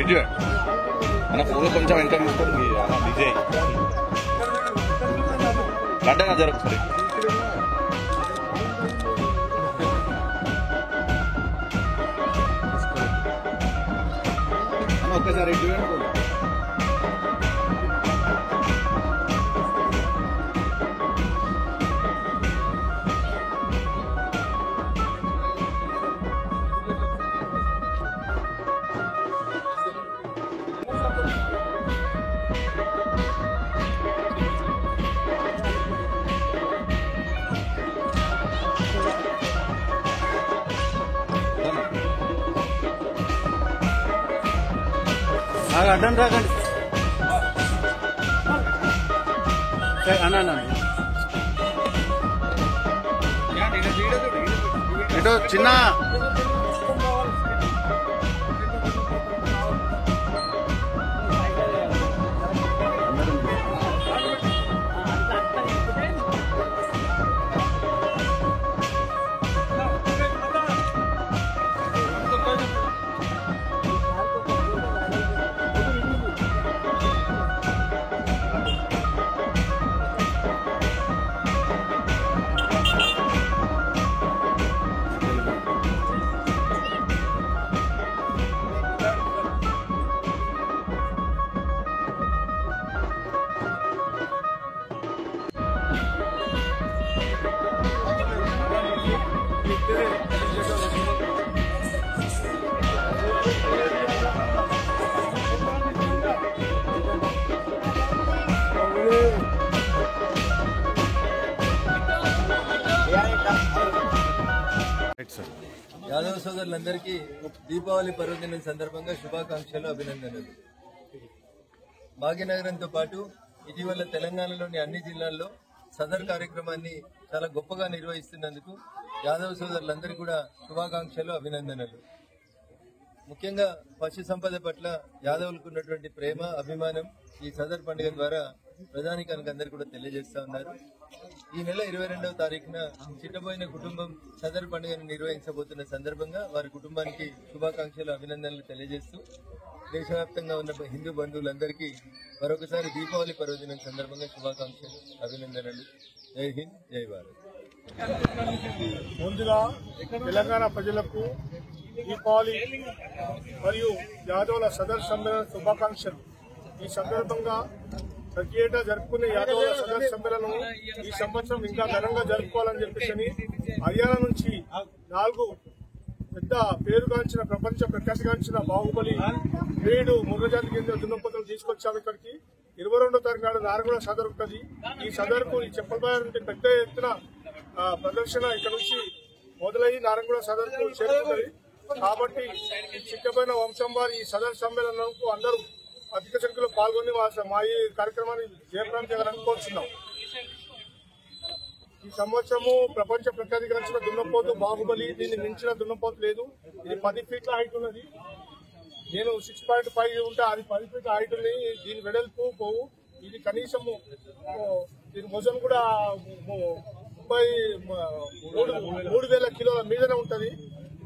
ఇటు మన ఫోన్ కొంచెం వెనక తీసుకొని డీజే గడ్డగా జరుగుతుంది. ఒక్కసారి ఇటు అడ్డం రాకండి అన్నా ఇటు చిన్న యాదవ సోదరులందరికీ దీపావళి పర్వదినం సందర్భంగా శుభాకాంక్షలు, అభినందనలు. భాగ్యనగరంతో పాటు ఇటీవల తెలంగాణలోని అన్ని జిల్లాల్లో సదర్ కార్యక్రమాన్ని చాలా గొప్పగా నిర్వహిస్తున్నందుకు యాదవ సోదరులందరికీ కూడా శుభాకాంక్షలు, అభినందనలు. ముఖ్యంగా పశు సంపద పట్ల యాదవులకు ఉన్నటువంటి ప్రేమ, అభిమానం ఈ సదర్ పండుగ ద్వారా ప్రధానికానికి అందరూ కూడా తెలియజేస్తా ఉన్నారు. ఈ నెల 22వ తారీఖున చిట్టబోయిన కుటుంబం సదర్ పండుగను నిర్వహించబోతున్న సందర్భంగా వారి కుటుంబానికి శుభాకాంక్షలు, అభినందనలు తెలియజేస్తూ దేశవ్యాప్తంగా ఉన్న హిందూ బంధువులందరికీ మరొకసారి దీపావళి పర్వదినం సందర్భంగా శుభాకాంక్షలు, అభినందనలు. జై హింద్, జై భారత్. ముందుగా తెలంగాణ ప్రజలకు దీపావళి మరియు యాదవుల సదర్ సమ్మేళన శుభాకాంక్షలు. ఈ సందర్భంగా ప్రతి ఏటా జరుపుకునే యాదవుల సదర్ సమ్మేళనం ఈ సంవత్సరం ఇంకా ఘనంగా జరుపుకోవాలని చెప్పేసి హర్యానా నుంచి 4 పెద్ద పేరుగాంచిన, ప్రపంచ ప్రఖ్యాతిగాంచిన బాహుబలి 7 ముర్రజాతి కేంద్ర దున్నపోతలు తీసుకొచ్చాము ఇక్కడికి. 22వ తారీఖు నాడు నారగూడ సదర్ ఉంటుంది. ఈ సదర్కు ఈ చెప్పలబాయ నుండి పెద్ద ఎత్తున ప్రదర్శన ఇక్కడ నుంచి మొదలయ్యి నారగూడ సదర్కు చేరుకుంటుంది. కాబట్టి చిట్టబోయిన వంశం వారి ఈ సదర్ సమ్మేళనంకు అందరూ అధిక సంఖ్యలో పాల్గొని మా ఈ కార్యక్రమాన్ని జయప్రదం చేయాలని కోరుతున్నాం. ఈ సంవత్సరము ప్రపంచ ప్రఖ్యాతిగాంచిన దున్నపోతు బాహుబలి, దీన్ని మించిన దున్నపోతు లేదు. ఇది 10 ఫీట్ల హైట్ ఉన్నది. నేను 6.5 ఉంటే అది 10 ఫీట్ల హైట్ ఉంది. దీని వెడల్పు పోవు. ఇది కనీసము దీని వజన్ కూడా 3,000 కిలోల మీదనే ఉంటది.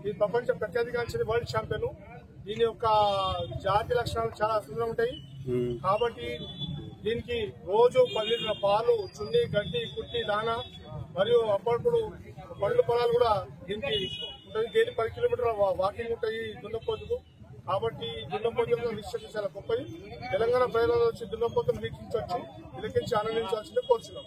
ఇది ప్రపంచ ప్రఖ్యాతిగాంచిన వరల్డ్ ఛాంపియన్. దీని యొక్క జాతి లక్షణాలు చాలా సుందరంగా ఉంటాయి. కాబట్టి దీనికి రోజు 10 లీటర్ల పాలు, చున్ని, గడ్డి, కుట్టి, దానా మరియు అప్పుడప్పుడు పండ్లు పొలాలు కూడా దీనికి ఉంటుంది. డైలీ 10 కిలోమీటర్ల వాకింగ్ ఉంటాయి దున్నపోతుకు. కాబట్టి దున్నపోతుల నిశ్చయం చాలా గొప్పది. తెలంగాణ ప్రజలు వచ్చి దున్నపోతులు వీక్షించవచ్చు, తిలకించి ఆనందించాల్సిందే కోరుచున్నాం.